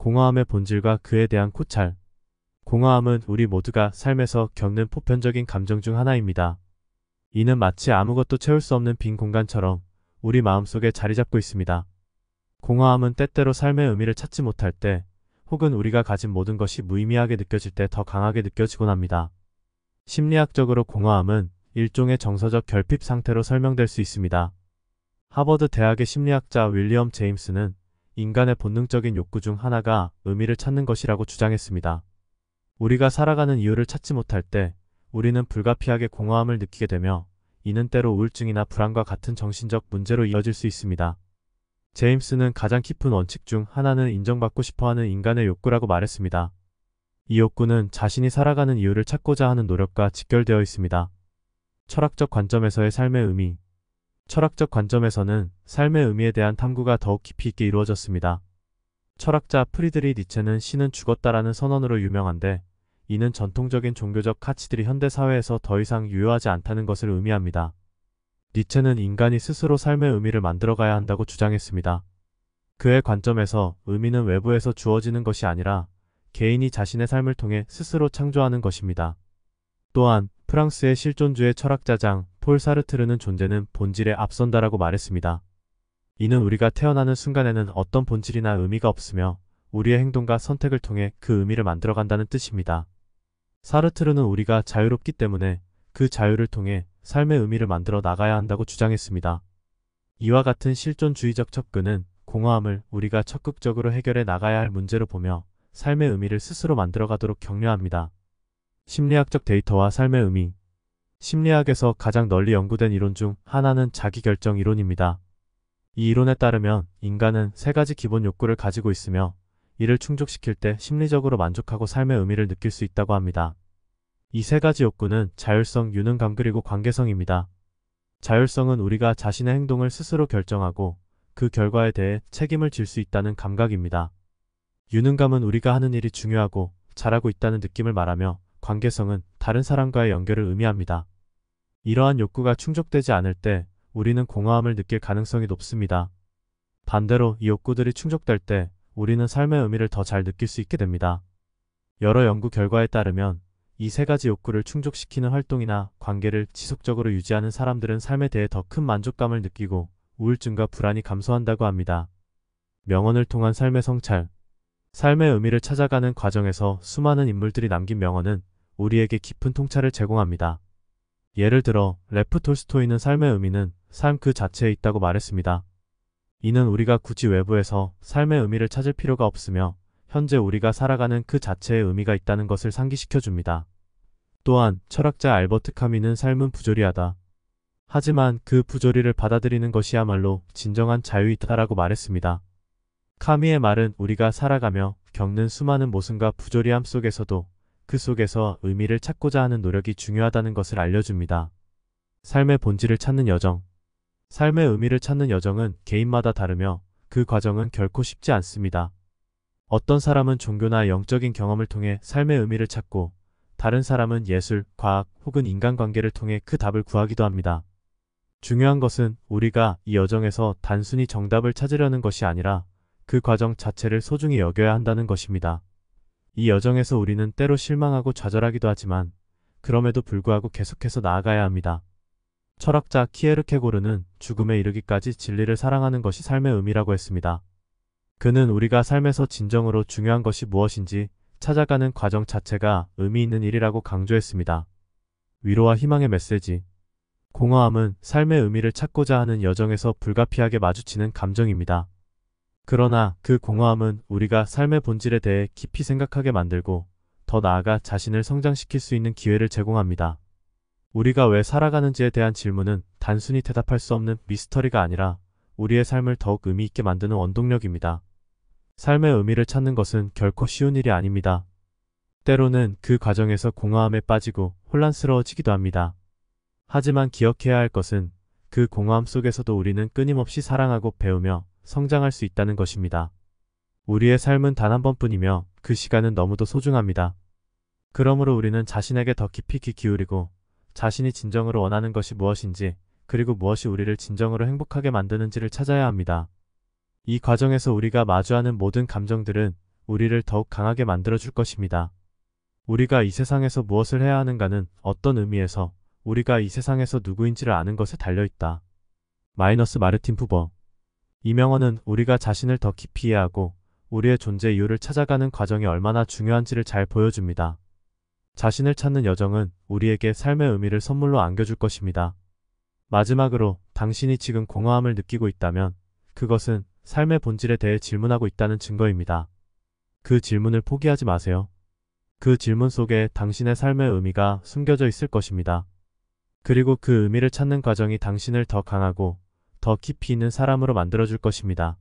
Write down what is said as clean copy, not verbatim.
공허함의 본질과 그에 대한 고찰. 공허함은 우리 모두가 삶에서 겪는 보편적인 감정 중 하나입니다. 이는 마치 아무것도 채울 수 없는 빈 공간처럼 우리 마음속에 자리 잡고 있습니다. 공허함은 때때로 삶의 의미를 찾지 못할 때, 혹은 우리가 가진 모든 것이 무의미하게 느껴질 때 더 강하게 느껴지곤 합니다. 심리학적으로 공허함은 일종의 정서적 결핍 상태로 설명될 수 있습니다. 하버드 대학의 심리학자 윌리엄 제임스는 인간의 본능적인 욕구 중 하나가 의미를 찾는 것이라고 주장했습니다. 우리가 살아가는 이유를 찾지 못할 때 우리는 불가피하게 공허함을 느끼게 되며, 이는 때로 우울증이나 불안과 같은 정신적 문제로 이어질 수 있습니다. 제임스는 가장 깊은 원칙 중 하나는 인정받고 싶어하는 인간의 욕구라고 말했습니다. 이 욕구는 자신이 살아가는 이유를 찾고자 하는 노력과 직결되어 있습니다. 철학적 관점에서의 삶의 의미. 철학적 관점에서는 삶의 의미에 대한 탐구가 더욱 깊이 있게 이루어졌습니다. 철학자 프리드리 니체는 신은 죽었다라는 선언으로 유명한데, 이는 전통적인 종교적 가치들이 현대 사회에서 더 이상 유효하지 않다는 것을 의미합니다. 니체는 인간이 스스로 삶의 의미를 만들어가야 한다고 주장했습니다. 그의 관점에서 의미는 외부에서 주어지는 것이 아니라 개인이 자신의 삶을 통해 스스로 창조하는 것입니다. 또한 프랑스의 실존주의 철학자장 폴 사르트르는 존재는 본질에 앞선다라고 말했습니다. 이는 우리가 태어나는 순간에는 어떤 본질이나 의미가 없으며 우리의 행동과 선택을 통해 그 의미를 만들어간다는 뜻입니다. 사르트르는 우리가 자유롭기 때문에 그 자유를 통해 삶의 의미를 만들어 나가야 한다고 주장했습니다. 이와 같은 실존주의적 접근은 공허함을 우리가 적극적으로 해결해 나가야 할 문제로 보며 삶의 의미를 스스로 만들어가도록 격려합니다. 심리학적 데이터와 삶의 의미. 심리학에서 가장 널리 연구된 이론 중 하나는 자기결정 이론입니다. 이 이론에 따르면 인간은 세 가지 기본 욕구를 가지고 있으며, 이를 충족시킬 때 심리적으로 만족하고 삶의 의미를 느낄 수 있다고 합니다. 이 세 가지 욕구는 자율성, 유능감 그리고 관계성입니다. 자율성은 우리가 자신의 행동을 스스로 결정하고 그 결과에 대해 책임을 질 수 있다는 감각입니다. 유능감은 우리가 하는 일이 중요하고 잘하고 있다는 느낌을 말하며, 관계성은 다른 사람과의 연결을 의미합니다. 이러한 욕구가 충족되지 않을 때 우리는 공허함을 느낄 가능성이 높습니다. 반대로 이 욕구들이 충족될 때 우리는 삶의 의미를 더 잘 느낄 수 있게 됩니다. 여러 연구 결과에 따르면 이 세 가지 욕구를 충족시키는 활동이나 관계를 지속적으로 유지하는 사람들은 삶에 대해 더 큰 만족감을 느끼고 우울증과 불안이 감소한다고 합니다. 명언을 통한 삶의 성찰. 삶의 의미를 찾아가는 과정에서 수많은 인물들이 남긴 명언은 우리에게 깊은 통찰을 제공합니다. 예를 들어 레프 톨스토이는 삶의 의미는 삶 그 자체에 있다고 말했습니다. 이는 우리가 굳이 외부에서 삶의 의미를 찾을 필요가 없으며 현재 우리가 살아가는 그 자체의 의미가 있다는 것을 상기시켜줍니다. 또한 철학자 알버트 카미는 삶은 부조리하다. 하지만 그 부조리를 받아들이는 것이야말로 진정한 자유이다라고 말했습니다. 카미의 말은 우리가 살아가며 겪는 수많은 모순과 부조리함 속에서도 그 속에서 의미를 찾고자 하는 노력이 중요하다는 것을 알려줍니다. 삶의 본질을 찾는 여정. 삶의 의미를 찾는 여정은 개인마다 다르며 그 과정은 결코 쉽지 않습니다. 어떤 사람은 종교나 영적인 경험을 통해 삶의 의미를 찾고, 다른 사람은 예술, 과학 혹은 인간관계를 통해 그 답을 구하기도 합니다. 중요한 것은 우리가 이 여정에서 단순히 정답을 찾으려는 것이 아니라 그 과정 자체를 소중히 여겨야 한다는 것입니다. 이 여정에서 우리는 때로 실망하고 좌절하기도 하지만 그럼에도 불구하고 계속해서 나아가야 합니다. 철학자 키에르케고르는 죽음에 이르기까지 진리를 사랑하는 것이 삶의 의미라고 했습니다. 그는 우리가 삶에서 진정으로 중요한 것이 무엇인지 찾아가는 과정 자체가 의미 있는 일이라고 강조했습니다. 위로와 희망의 메시지. 공허함은 삶의 의미를 찾고자 하는 여정에서 불가피하게 마주치는 감정입니다. 그러나 그 공허함은 우리가 삶의 본질에 대해 깊이 생각하게 만들고 더 나아가 자신을 성장시킬 수 있는 기회를 제공합니다. 우리가 왜 살아가는지에 대한 질문은 단순히 대답할 수 없는 미스터리가 아니라 우리의 삶을 더욱 의미 있게 만드는 원동력입니다. 삶의 의미를 찾는 것은 결코 쉬운 일이 아닙니다. 때로는 그 과정에서 공허함에 빠지고 혼란스러워지기도 합니다. 하지만 기억해야 할 것은 그 공허함 속에서도 우리는 끊임없이 사랑하고 배우며 성장할 수 있다는 것입니다. 우리의 삶은 단 한 번뿐이며 그 시간은 너무도 소중합니다. 그러므로 우리는 자신에게 더 깊이 귀 기울이고 자신이 진정으로 원하는 것이 무엇인지, 그리고 무엇이 우리를 진정으로 행복하게 만드는지를 찾아야 합니다. 이 과정에서 우리가 마주하는 모든 감정들은 우리를 더욱 강하게 만들어줄 것입니다. 우리가 이 세상에서 무엇을 해야 하는가는 어떤 의미에서 우리가 이 세상에서 누구인지를 아는 것에 달려있다. 마르틴 부버. 이 명언은 우리가 자신을 더 깊이 이해하고 우리의 존재 이유를 찾아가는 과정이 얼마나 중요한지를 잘 보여줍니다. 자신을 찾는 여정은 우리에게 삶의 의미를 선물로 안겨줄 것입니다. 마지막으로 당신이 지금 공허함을 느끼고 있다면 그것은 삶의 본질에 대해 질문하고 있다는 증거입니다. 그 질문을 포기하지 마세요. 그 질문 속에 당신의 삶의 의미가 숨겨져 있을 것입니다. 그리고 그 의미를 찾는 과정이 당신을 더 강하고 더 깊이 있는 사람으로 만들어줄 것입니다.